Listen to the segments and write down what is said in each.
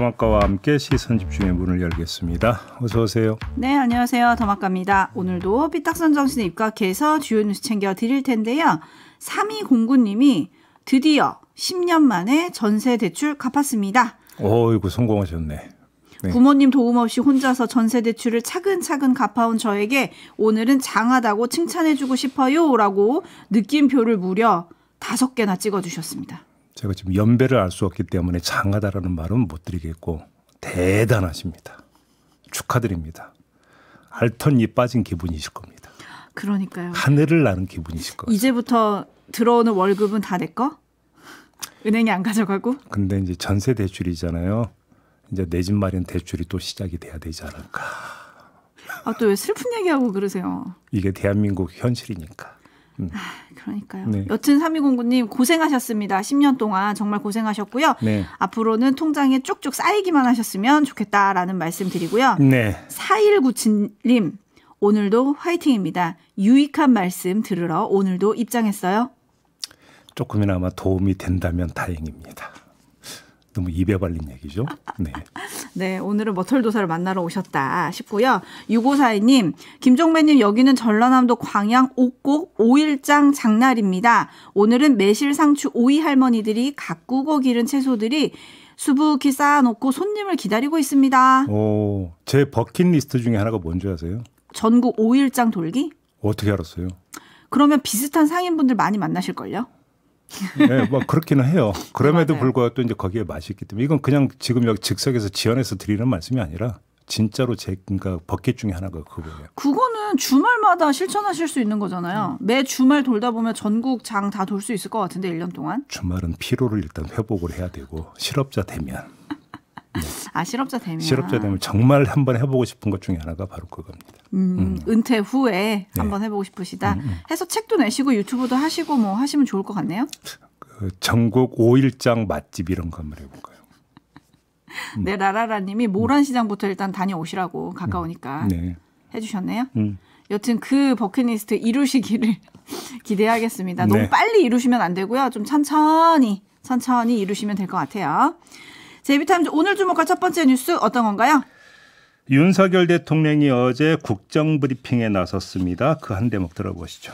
더마카와 함께 시선 집중의 문을 열겠습니다. 어서 오세요. 네, 안녕하세요. 더마카입니다. 오늘도 삐딱선 정신에 입각해서 주요 뉴스 챙겨드릴 텐데요. 3209님이 드디어 10년 만에 전세 대출 갚았습니다. 어이구 성공하셨네. 네. 부모님 도움 없이 혼자서 전세 대출을 차근차근 갚아온 저에게 오늘은 장하다고 칭찬해주고 싶어요 라고 느낌표를 무려 5개나 찍어주셨습니다. 제가 지금 연배를 알 수 없기 때문에 장하다라는 말은 못 드리겠고 대단하십니다. 축하드립니다. 알턴이 빠진 기분이실 겁니다. 그러니까요. 하늘을 나는 기분이실 거예요. 이제부터 들어오는 월급은 다 내 거? 은행에 안 가져가고? 근데 이제 전세 대출이잖아요. 이제 내 집 마련 대출이 또 시작이 돼야 되지 않을까. 아, 또 왜 슬픈 얘기하고 그러세요? 이게 대한민국 현실이니까. 그러니까요. 네. 여튼 3209님 고생하셨습니다. 10년 동안 정말 고생하셨고요. 네. 앞으로는 통장에 쭉쭉 쌓이기만 하셨으면 좋겠다라는 말씀 드리고요. 네. 4197님 오늘도 화이팅입니다. 유익한 말씀 들으러 오늘도 입장했어요. 조금이나마 도움이 된다면 다행입니다. 너무 입에 발린 얘기죠. 네. 네, 오늘은 머털도사를 만나러 오셨다 싶고요. 6542님, 김종배님 여기는 전라남도 광양 옥곡 5일장 장날입니다. 오늘은 매실 상추 오이 할머니들이 가꾸고 기른 채소들이 수북히 쌓아놓고 손님을 기다리고 있습니다. 오, 제 버킷리스트 중에 하나가 뭔지 아세요? 전국 5일장 돌기? 어떻게 알았어요? 그러면 비슷한 상인분들 많이 만나실걸요? 네, 뭐 그렇기는 해요. 그럼에도 맞아요. 불구하고 또 이제 거기에 맛이 있기 때문에 이건 그냥 지금 여기 즉석에서 지어내서 드리는 말씀이 아니라 진짜로 제 그러니까 버킷 중에 하나가 그거예요. 그거는 주말마다 실천하실 수 있는 거잖아요. 매 주말 돌다 보면 전국 장 다 돌 수 있을 것 같은데 1년 동안. 주말은 피로를 일단 회복을 해야 되고 실업자 되면 아, 실업자 되면. 실업자 되면 정말 한번 해보고 싶은 것 중에 하나가 바로 그겁니다. 은퇴 후에 네. 한번 해보고 싶으시다 해서 책도 내시고 유튜브도 하시고 뭐 하시면 좋을 것 같네요. 그 전국 5일장 맛집 이런 거 한번 해볼까요? 네, 라라라님이 모란시장부터 일단 다녀오시라고 가까우니까 네. 해주셨네요. 여튼 그 버킷리스트 이루시기를 기대하겠습니다. 네. 너무 빨리 이루시면 안 되고요. 좀 천천히 이루시면 될 것 같아요. 제이비타임즈 오늘 주목할 첫 번째 뉴스 어떤 건가요? 윤석열 대통령이 어제 국정브리핑에 나섰습니다. 그 한 대목 들어보시죠.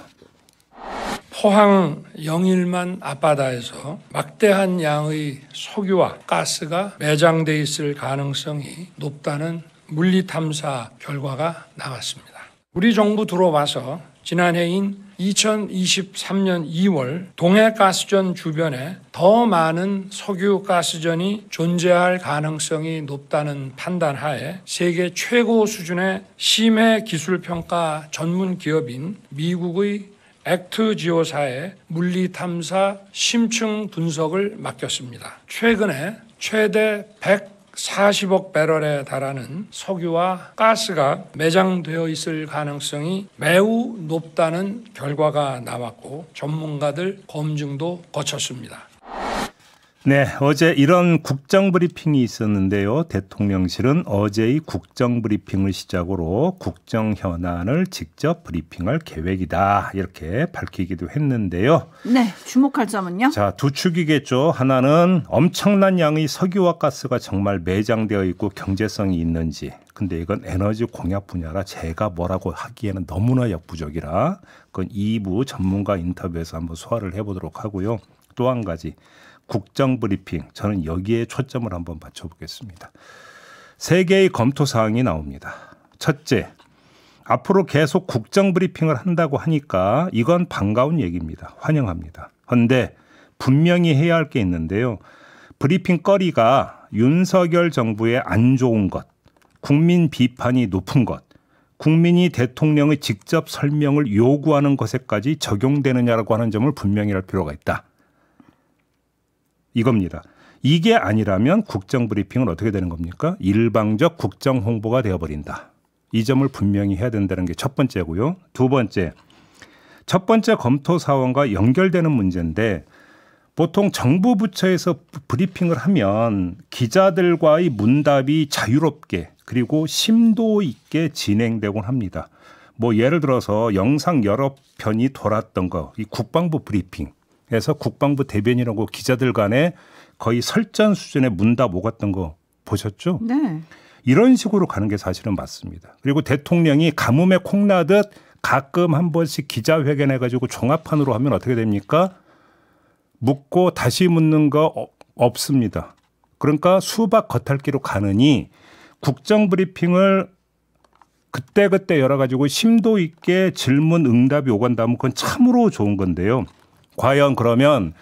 포항 영일만 앞바다에서 막대한 양의 석유와 가스가 매장돼 있을 가능성이 높다는 물리탐사 결과가 나왔습니다. 우리 정부 들어와서 지난해인 2023년 2월 동해가스전 주변에 더 많은 석유가스전이 존재할 가능성이 높다는 판단하에 세계 최고 수준의 심해 기술평가 전문 기업인 미국의 액트지오사에 물리탐사 심층 분석을 맡겼습니다. 최근에 최대 140억 배럴에 달하는 석유와 가스가 매장되어 있을 가능성이 매우 높다는 결과가 나왔고 전문가들 검증도 거쳤습니다. 네, 어제 이런 국정브리핑이 있었는데요. 대통령실은 어제의 국정브리핑을 시작으로 국정 현안을 직접 브리핑할 계획이다. 이렇게 밝히기도 했는데요. 네, 주목할 점은요? 자, 두 축이겠죠. 하나는 엄청난 양의 석유와 가스가 정말 매장되어 있고 경제성이 있는지. 근데 이건 에너지 공약 분야라 제가 뭐라고 하기에는 너무나 역부족이라 그건 2부 전문가 인터뷰에서 한번 소화를 해보도록 하고요. 또 한 가지. 국정브리핑, 저는 여기에 초점을 한번 맞춰보겠습니다. 세 개의 검토 사항이 나옵니다. 첫째, 앞으로 계속 국정브리핑을 한다고 하니까 이건 반가운 얘기입니다. 환영합니다. 그런데 분명히 해야 할 게 있는데요. 브리핑 거리가 윤석열 정부의 안 좋은 것, 국민 비판이 높은 것, 국민이 대통령의 직접 설명을 요구하는 것에까지 적용되느냐라고 하는 점을 분명히 할 필요가 있다. 이겁니다. 이게 아니라면 국정브리핑은 어떻게 되는 겁니까? 일방적 국정홍보가 되어버린다. 이 점을 분명히 해야 된다는 게 첫 번째고요. 두 번째, 첫 번째 검토 사원과 연결되는 문제인데 보통 정부 부처에서 브리핑을 하면 기자들과의 문답이 자유롭게 그리고 심도 있게 진행되곤 합니다. 뭐 예를 들어서 영상 여러 편이 돌았던 거, 이 국방부 브리핑에서 국방부 대변인하고 기자들 간에 거의 설전 수준의 문답 오갔던 거 보셨죠? 네. 이런 식으로 가는 게 사실은 맞습니다. 그리고 대통령이 가뭄에 콩나듯 가끔 한 번씩 기자회견해가지고 종합판으로 하면 어떻게 됩니까? 묻고 다시 묻는 거 없습니다. 그러니까 수박 겉핥기로 가느니 국정브리핑을 그때그때 열어가지고 심도 있게 질문 응답이 오간다면 그건 참으로 좋은 건데요. 과연 그러면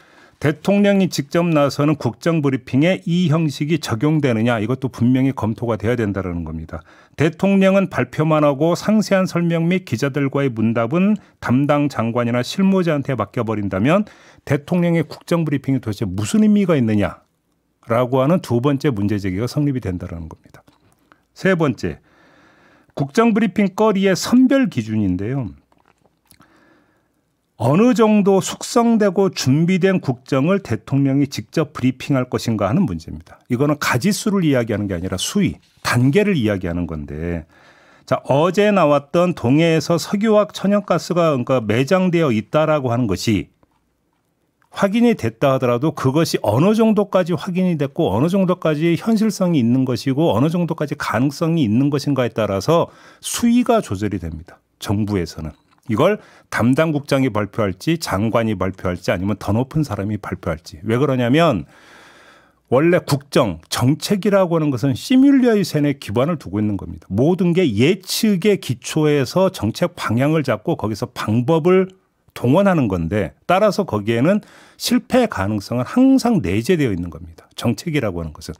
대통령이 직접 나서는 국정브리핑에 이 형식이 적용되느냐, 이것도 분명히 검토가 돼야 된다는 겁니다. 대통령은 발표만 하고 상세한 설명 및 기자들과의 문답은 담당 장관이나 실무자한테 맡겨버린다면 대통령의 국정브리핑이 도대체 무슨 의미가 있느냐라고 하는 두 번째 문제제기가 성립이 된다는 겁니다. 세 번째, 국정브리핑 거리의 선별 기준인데요. 어느 정도 숙성되고 준비된 국정을 대통령이 직접 브리핑할 것인가 하는 문제입니다. 이거는 가지수를 이야기하는 게 아니라 수위, 단계를 이야기하는 건데, 자, 어제 나왔던 동해에서 석유화학 천연가스가 그러니까 매장되어 있다라고 하는 것이 확인이 됐다 하더라도 그것이 어느 정도까지 확인이 됐고 어느 정도까지 현실성이 있는 것이고 어느 정도까지 가능성이 있는 것인가에 따라서 수위가 조절이 됩니다. 정부에서는. 이걸 담당 국장이 발표할지 장관이 발표할지 아니면 더 높은 사람이 발표할지. 왜 그러냐면 원래 국정, 정책이라고 하는 것은 시뮬레이션에 기반을 두고 있는 겁니다. 모든 게 예측에 기초해서 정책 방향을 잡고 거기서 방법을 동원하는 건데 따라서 거기에는 실패 가능성은 항상 내재되어 있는 겁니다. 정책이라고 하는 것은.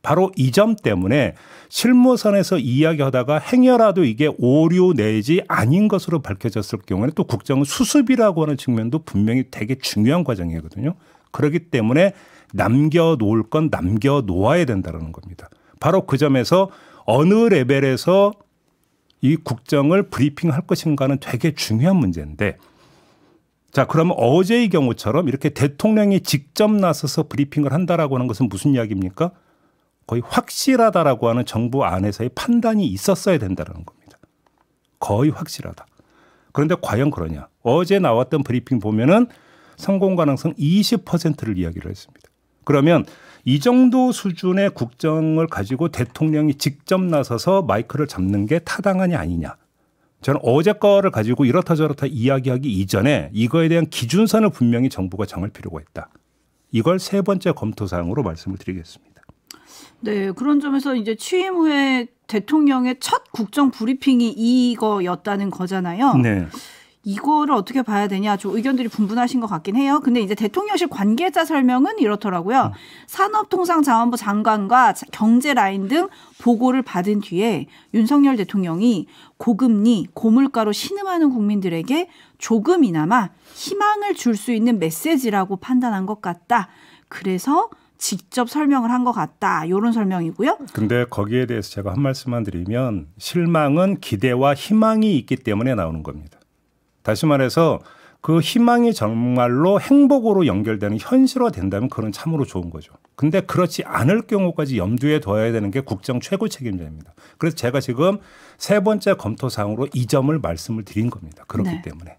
바로 이 점 때문에 실무선에서 이야기하다가 행여라도 이게 오류 내지 아닌 것으로 밝혀졌을 경우에는 또 국정은 수습이라고 하는 측면도 분명히 되게 중요한 과정이거든요. 그렇기 때문에 남겨놓을 건 남겨놓아야 된다는 겁니다. 바로 그 점에서 어느 레벨에서 이 국정을 브리핑할 것인가는 되게 중요한 문제인데 자, 그러면 어제의 경우처럼 이렇게 대통령이 직접 나서서 브리핑을 한다라고 하는 것은 무슨 이야기입니까? 거의 확실하다라고 하는 정부 안에서의 판단이 있었어야 된다는 겁니다. 거의 확실하다. 그런데 과연 그러냐? 어제 나왔던 브리핑 보면은 성공 가능성 20%를 이야기를 했습니다. 그러면 이 정도 수준의 국정을 가지고 대통령이 직접 나서서 마이크를 잡는 게 타당하냐 아니냐. 저는 어제 거를 가지고 이렇다 저렇다 이야기하기 이전에 이거에 대한 기준선을 분명히 정부가 정할 필요가 있다. 이걸 세 번째 검토 사항으로 말씀을 드리겠습니다. 네, 그런 점에서 이제 취임 후에 대통령의 첫 국정 브리핑이 이거였다는 거잖아요. 네. 이거를 어떻게 봐야 되냐, 좀 의견들이 분분하신 것 같긴 해요. 근데 이제 대통령실 관계자 설명은 이렇더라고요. 산업통상자원부 장관과 경제라인 등 보고를 받은 뒤에 윤석열 대통령이 고금리, 고물가로 신음하는 국민들에게 조금이나마 희망을 줄 수 있는 메시지라고 판단한 것 같다. 그래서 직접 설명을 한 것 같다. 이런 설명이고요. 근데 거기에 대해서 제가 한 말씀만 드리면 실망은 기대와 희망이 있기 때문에 나오는 겁니다. 다시 말해서 그 희망이 정말로 행복으로 연결되는 현실화 된다면 그건 참으로 좋은 거죠. 근데 그렇지 않을 경우까지 염두에 둬야 되는 게 국정 최고 책임자입니다. 그래서 제가 지금 세 번째 검토 사항으로 이 점을 말씀을 드린 겁니다. 그렇기 네. 때문에.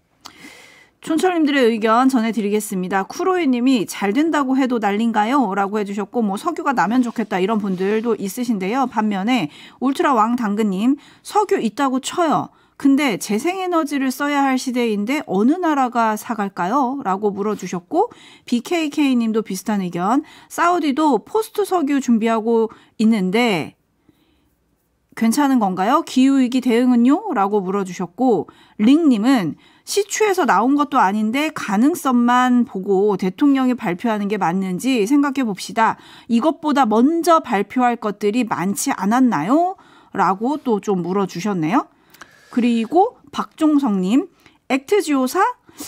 촌철님들의 의견 전해드리겠습니다. 쿠로이님이 잘 된다고 해도 난린가요? 라고 해주셨고 뭐 석유가 나면 좋겠다 이런 분들도 있으신데요. 반면에 울트라 왕 당근님 석유 있다고 쳐요. 근데 재생에너지를 써야 할 시대인데 어느 나라가 사갈까요? 라고 물어주셨고 BKK님도 비슷한 의견. 사우디도 포스트 석유 준비하고 있는데 괜찮은 건가요? 기후위기 대응은요? 라고 물어주셨고 링님은 시추에서 나온 것도 아닌데 가능성만 보고 대통령이 발표하는 게 맞는지 생각해 봅시다. 이것보다 먼저 발표할 것들이 많지 않았나요? 라고 또 좀 물어주셨네요. 그리고 박종성님, 액트지오사?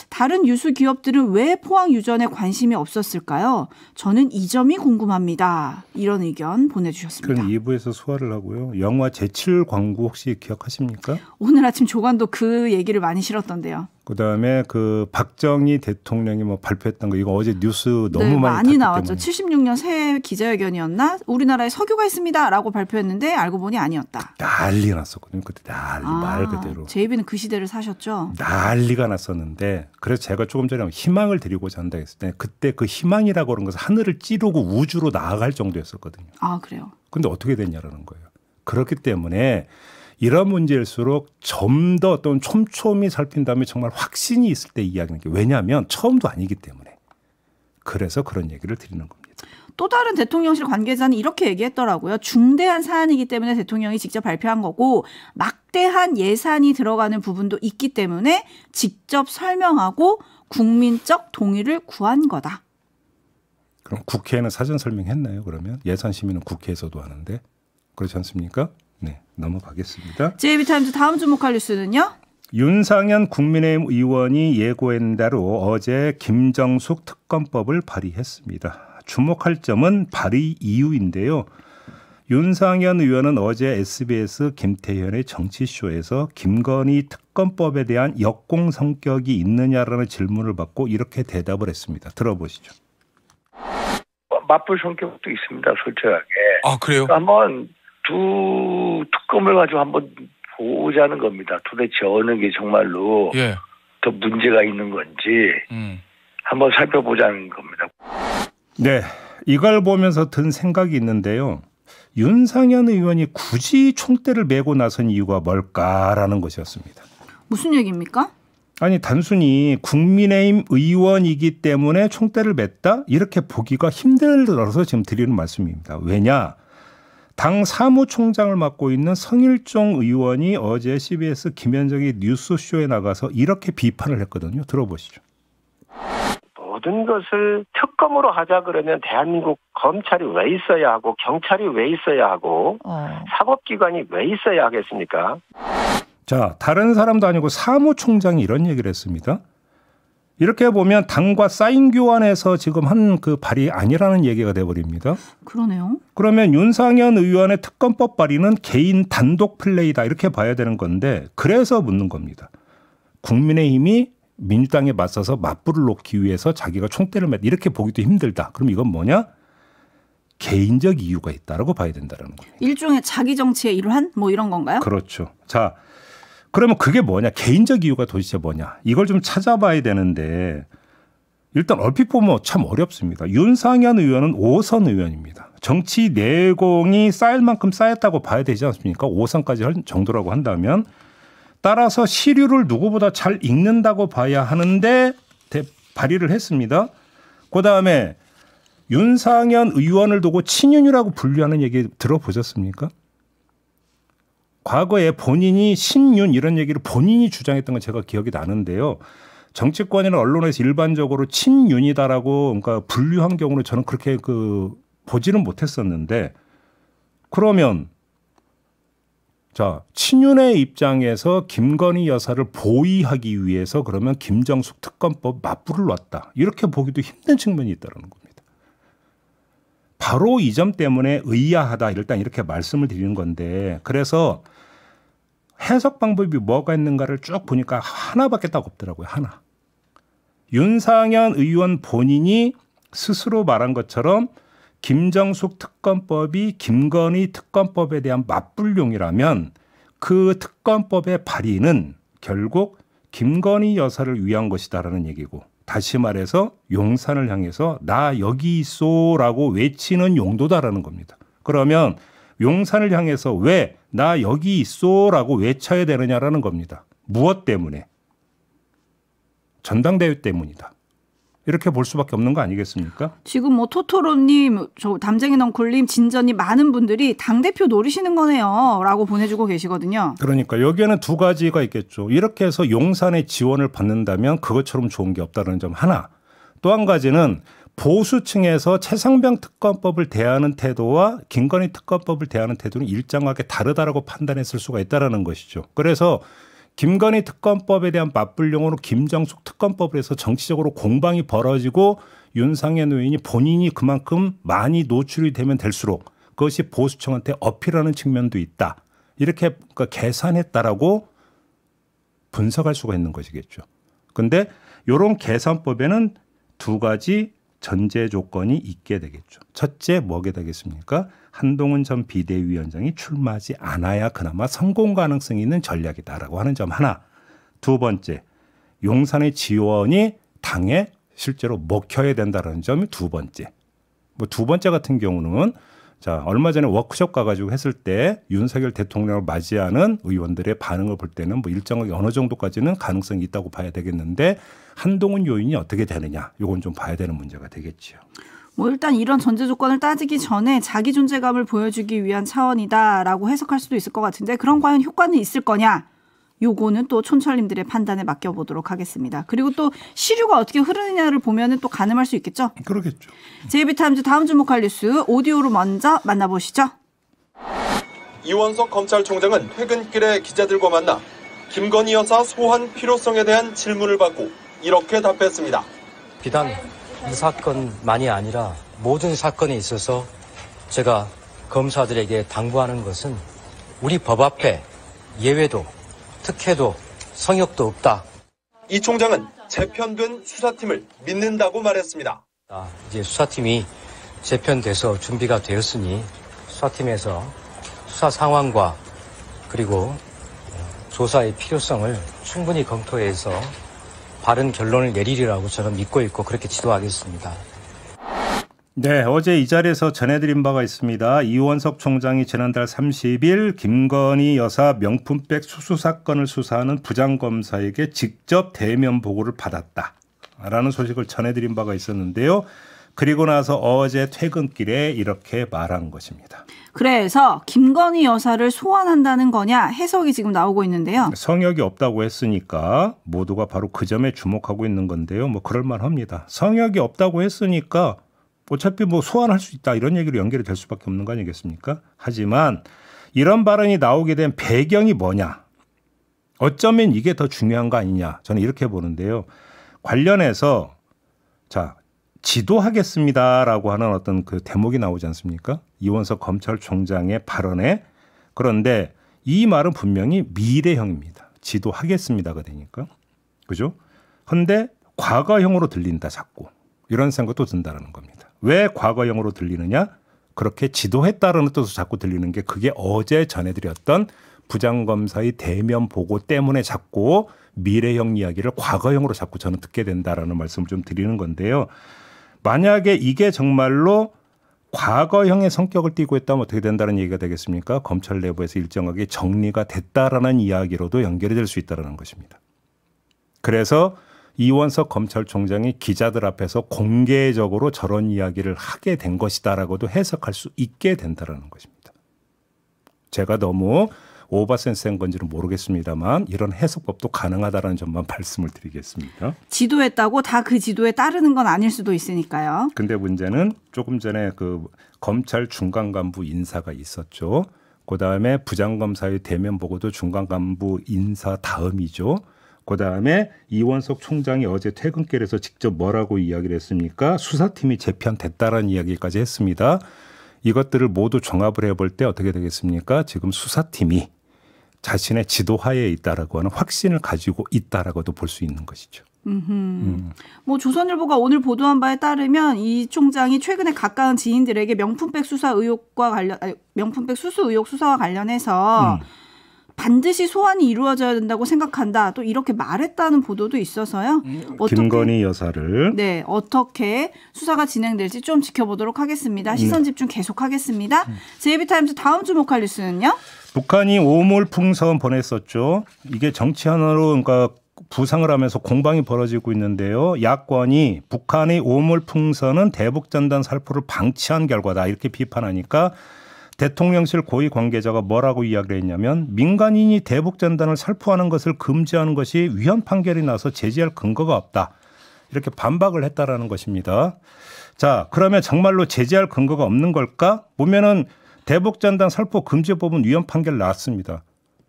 다른 유수 기업들은 왜 포항 유전에 관심이 없었을까요? 저는 이 점이 궁금합니다. 이런 의견 보내주셨습니다. 그럼 2부에서 소화를 하고요. 영화 제7 광구 혹시 기억하십니까? 오늘 아침 조간도 그 얘기를 많이 실었던데요. 그다음에 그 박정희 대통령이 뭐 발표했던 거 이거 어제 뉴스 너무 네, 많이 많이 나왔죠. 때문에. 76년 새해 기자회견이었나? 우리나라에 석유가 있습니다라고 발표했는데 알고 보니 아니었다. 난리 났었거든요. 그때 난리 말 그대로. JB는 그 시대를 사셨죠. 난리가 났었는데 그래서 제가 조금 전에 희망을 드리고자 한다 했을 때 그때 그 희망이라고 하는 것은 하늘을 찌르고 우주로 나아갈 정도였었거든요. 아 그래요. 근데 어떻게 됐냐라는 거예요. 그렇기 때문에 이런 문제일수록 좀 더 어떤 촘촘히 살핀 다음에 정말 확신이 있을 때 이야기하는 게 왜냐하면 처음도 아니기 때문에 그래서 그런 얘기를 드리는 겁니다. 또 다른 대통령실 관계자는 이렇게 얘기했더라고요. 중대한 사안이기 때문에 대통령이 직접 발표한 거고 막대한 예산이 들어가는 부분도 있기 때문에 직접 설명하고 국민적 동의를 구한 거다. 그럼 국회에는 사전 설명했나요? 그러면 예산 심의는 국회에서도 하는데 그렇지 않습니까? 네, 넘어가겠습니다. JB타임즈 다음 주목할 뉴스는요. 윤상현 국민의힘 의원이 예고한 대로 어제 김정숙 특검법을 발의했습니다. 주목할 점은 발의 이유인데요. 윤상현 의원은 어제 SBS 김태현의 정치쇼에서 김건희 특검법에 대한 역공 성격이 있느냐라는 질문을 받고 이렇게 대답을 했습니다. 들어보시죠. 맞불 성격도 있습니다. 솔직하게. 아 그래요? 한번 두 특검을 가지고 한번 보자는 겁니다. 도대체 어느 게 정말로 예. 더 문제가 있는 건지 한번 살펴보자는 겁니다. 네, 이걸 보면서 든 생각이 있는데요. 윤상현 의원이 굳이 총대를 메고 나선 이유가 뭘까라는 것이었습니다. 무슨 얘기입니까? 아니 단순히 국민의힘 의원이기 때문에 총대를 맸다? 이렇게 보기가 힘들어서 지금 드리는 말씀입니다. 왜냐? 당 사무총장을 맡고 있는 성일종 의원이 어제 CBS 김현정의 뉴스쇼에 나가서 이렇게 비판을 했거든요. 들어보시죠. 모든 것을 특검으로 하자 그러면 대한민국 검찰이 왜 있어야 하고 경찰이 왜 있어야 하고 사법기관이 왜 있어야 하겠습니까? 자, 다른 사람도 아니고 사무총장이 이런 얘기를 했습니다. 이렇게 보면 당과 사인 교환해서 지금 한 그 발의 아니라는 얘기가 돼버립니다. 그러네요. 그러면 윤상현 의원의 특검법 발의는 개인 단독 플레이다 이렇게 봐야 되는 건데 그래서 묻는 겁니다. 국민의힘이 민주당에 맞서서 맞불을 놓기 위해서 자기가 총대를 맸다 이렇게 보기도 힘들다. 그럼 이건 뭐냐? 개인적 이유가 있다라고 봐야 된다는 겁니다. 일종의 자기 정치의 일환? 뭐 이런 건가요? 그렇죠. 자, 그러면 그게 뭐냐? 개인적 이유가 도대체 뭐냐? 이걸 좀 찾아봐야 되는데 일단 얼핏 보면 참 어렵습니다. 윤상현 의원은 5선 의원입니다. 정치 내공이 쌓일 만큼 쌓였다고 봐야 되지 않습니까? 5선까지 할 정도라고 한다면 따라서 시류를 누구보다 잘 읽는다고 봐야 하는데 발의를 했습니다. 그다음에 윤상현 의원을 두고 친윤이라고 분류하는 얘기 들어보셨습니까? 과거에 본인이 신윤 이런 얘기를 본인이 주장했던 건 제가 기억이 나는데요. 정치권이나 언론에서 일반적으로 친윤이다라고 그러니까 분류한 경우는 저는 그렇게 보지는 못했었는데 그러면 자 친윤의 입장에서 김건희 여사를 보위하기 위해서 그러면 김정숙 특검법 맞불을 놨다 이렇게 보기도 힘든 측면이 있다는 겁니다. 바로 이 점 때문에 의아하다 일단 이렇게 말씀을 드리는 건데 그래서 해석 방법이 뭐가 있는가를 쭉 보니까 하나밖에 딱 없더라고요. 하나. 윤상현 의원 본인이 스스로 말한 것처럼 김정숙 특검법이 김건희 특검법에 대한 맞불용이라면 그 특검법의 발의는 결국 김건희 여사를 위한 것이다라는 얘기고 다시 말해서 용산을 향해서 나 여기 있소라고 외치는 용도다라는 겁니다. 그러면 용산을 향해서 왜 나 여기 있소라고 외쳐야 되느냐라는 겁니다. 무엇 때문에? 전당대회 때문이다. 이렇게 볼 수밖에 없는 거 아니겠습니까? 지금 뭐 토토로님, 저 담쟁이 넝쿨님, 진전님 많은 분들이 당대표 노리시는 거네요 라고 보내주고 계시거든요. 그러니까 여기에는 두 가지가 있겠죠. 이렇게 해서 용산의 지원을 받는다면 그것처럼 좋은 게 없다는 점 하나. 또 한 가지는 보수층에서 최상병 특검법을 대하는 태도와 김건희 특검법을 대하는 태도는 일정하게 다르다라고 판단했을 수가 있다는 것이죠. 그래서 김건희 특검법에 대한 맞불용으로 김정숙 특검법을 해서 정치적으로 공방이 벌어지고 윤상현 의원이 본인이 그만큼 많이 노출이 되면 될수록 그것이 보수층한테 어필하는 측면도 있다. 이렇게 계산했다라고 분석할 수가 있는 것이겠죠. 근데 이런 계산법에는 두 가지 전제 조건이 있게 되겠죠. 첫째 뭐게 되겠습니까? 한동훈 전 비대위원장이 출마하지 않아야 그나마 성공 가능성이 있는 전략이다라고 하는 점 하나. 두 번째, 용산의 지원이 당에 실제로 먹혀야 된다는 점이 두 번째. 뭐 두 번째 같은 경우는 자, 얼마 전에 워크숍 가가지고 했을 때 윤석열 대통령을 맞이하는 의원들의 반응을 볼 때는 뭐 일정하게 어느 정도까지는 가능성이 있다고 봐야 되겠는데 한동훈 요인이 어떻게 되느냐, 이건 좀 봐야 되는 문제가 되겠지요. 뭐 일단 이런 전제 조건을 따지기 전에 자기 존재감을 보여주기 위한 차원이다라고 해석할 수도 있을 것 같은데 그런 과연 효과는 있을 거냐? 요거는 또 촌철님들의 판단에 맡겨보도록 하겠습니다. 그리고 또 시류가 어떻게 흐르느냐를 보면은 또 가늠할 수 있겠죠? 그러겠죠. JB타임즈 다음 주목할 뉴스 오디오로 먼저 만나보시죠. 이원석 검찰총장은 퇴근길에 기자들과 만나 김건희 여사 소환 필요성에 대한 질문을 받고 이렇게 답했습니다. 비단 이 사건만이 아니라 모든 사건에 있어서 제가 검사들에게 당부하는 것은 우리 법 앞에 예외도 특혜도 성역도 없다. 이 총장은 재편된 수사팀을 믿는다고 말했습니다. 이제 수사팀이 재편돼서 준비가 되었으니 수사팀에서 수사 상황과 그리고 조사의 필요성을 충분히 검토해서 바른 결론을 내리리라고 저는 믿고 있고 그렇게 지도하겠습니다. 네, 어제 이 자리에서 전해드린 바가 있습니다. 이원석 총장이 지난달 30일 김건희 여사 명품백 수수 사건을 수사하는 부장검사에게 직접 대면 보고를 받았다라는 소식을 전해드린 바가 있었는데요. 그리고 나서 어제 퇴근길에 이렇게 말한 것입니다. 그래서 김건희 여사를 소환한다는 거냐 해석이 지금 나오고 있는데요. 성역이 없다고 했으니까 모두가 바로 그 점에 주목하고 있는 건데요. 뭐 그럴만합니다. 성역이 없다고 했으니까 어차피 뭐 소환할 수 있다 이런 얘기로 연결이 될 수밖에 없는 거 아니겠습니까? 하지만 이런 발언이 나오게 된 배경이 뭐냐? 어쩌면 이게 더 중요한 거 아니냐? 저는 이렇게 보는데요. 관련해서 자 지도하겠습니다라고 하는 어떤 그 대목이 나오지 않습니까? 이원석 검찰총장의 발언에. 그런데 이 말은 분명히 미래형입니다. 지도하겠습니다가 되니까. 그죠? 그런데 과거형으로 들린다 자꾸. 이런 생각도 든다는 겁니다. 왜 과거형으로 들리느냐? 그렇게 지도했다라는 뜻으로 자꾸 들리는 게 그게 어제 전해드렸던 부장검사의 대면 보고 때문에 자꾸 미래형 이야기를 과거형으로 자꾸 저는 듣게 된다라는 말씀을 좀 드리는 건데요. 만약에 이게 정말로 과거형의 성격을 띠고 있다면 어떻게 된다는 얘기가 되겠습니까? 검찰 내부에서 일정하게 정리가 됐다라는 이야기로도 연결이 될 수 있다는 것입니다. 그래서 이원석 검찰총장이 기자들 앞에서 공개적으로 저런 이야기를 하게 된 것이다라고도 해석할 수 있게 된다는 것입니다. 제가 너무 오버센스한 건지는 모르겠습니다만 이런 해석법도 가능하다는 점만 말씀을 드리겠습니다. 지도했다고 다 그 지도에 따르는 건 아닐 수도 있으니까요. 근데 문제는 조금 전에 그 검찰 중간 간부 인사가 있었죠. 그다음에 부장검사의 대면 보고도 중간 간부 인사 다음이죠. 그다음에 이원석 총장이 어제 퇴근길에서 직접 뭐라고 이야기를 했습니까? 수사팀이 재편됐다라는 이야기까지 했습니다. 이것들을 모두 종합을 해볼 때 어떻게 되겠습니까? 지금 수사팀이 자신의 지도하에 있다라고 하는 확신을 가지고 있다라고도 볼 수 있는 것이죠. 뭐 조선일보가 오늘 보도한 바에 따르면 이 총장이 최근에 가까운 지인들에게 명품백 수수 의혹 수사와 관련해서 반드시 소환이 이루어져야 된다고 생각한다. 또 이렇게 말했다는 보도도 있어서요. 김건희 여사를. 네, 어떻게 수사가 진행될지 좀 지켜보도록 하겠습니다. 시선 집중 계속하겠습니다. JB타임즈 다음 주목할 뉴스는요. 북한이 오물풍선 보냈었죠. 이게 정치 하나로 그러니까 부상을 하면서 공방이 벌어지고 있는데요. 야권이 북한의 오물풍선은 대북전단 살포를 방치한 결과다 이렇게 비판하니까 대통령실 고위 관계자가 뭐라고 이야기를 했냐면 민간인이 대북전단을 살포하는 것을 금지하는 것이 위헌 판결이 나서 제지할 근거가 없다. 이렇게 반박을 했다라는 것입니다. 자, 그러면 정말로 제지할 근거가 없는 걸까? 보면은 대북전단 살포 금지법은 위헌 판결 나왔습니다.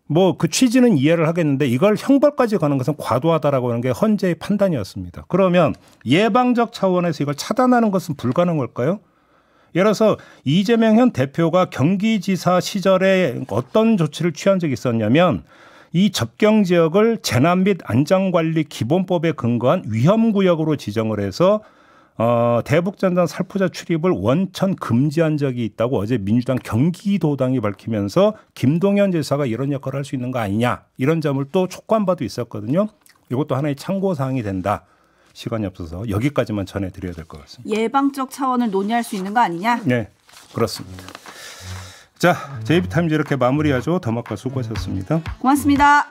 뭐 그 취지는 이해를 하겠는데 이걸 형벌까지 가는 것은 과도하다라고 하는 게 헌재의 판단이었습니다. 그러면 예방적 차원에서 이걸 차단하는 것은 불가능할까요? 예를 들어서 이재명 현 대표가 경기지사 시절에 어떤 조치를 취한 적이 있었냐면 이 접경 지역을 재난 및 안전관리 기본법에 근거한 위험구역으로 지정을 해서 대북전단 살포자 출입을 원천 금지한 적이 있다고 어제 민주당 경기도당이 밝히면서 김동연 지사가 이런 역할을 할 수 있는 거 아니냐 이런 점을 또 촉구한 바도 있었거든요. 이것도 하나의 참고사항이 된다. 시간이 없어서 여기까지만 전해드려야 될 것 같습니다. 예방적 차원을 논의할 수 있는 거 아니냐? 네, 그렇습니다. 자, JB타임즈 이렇게 마무리하죠. 더마카 수고하셨습니다. 고맙습니다.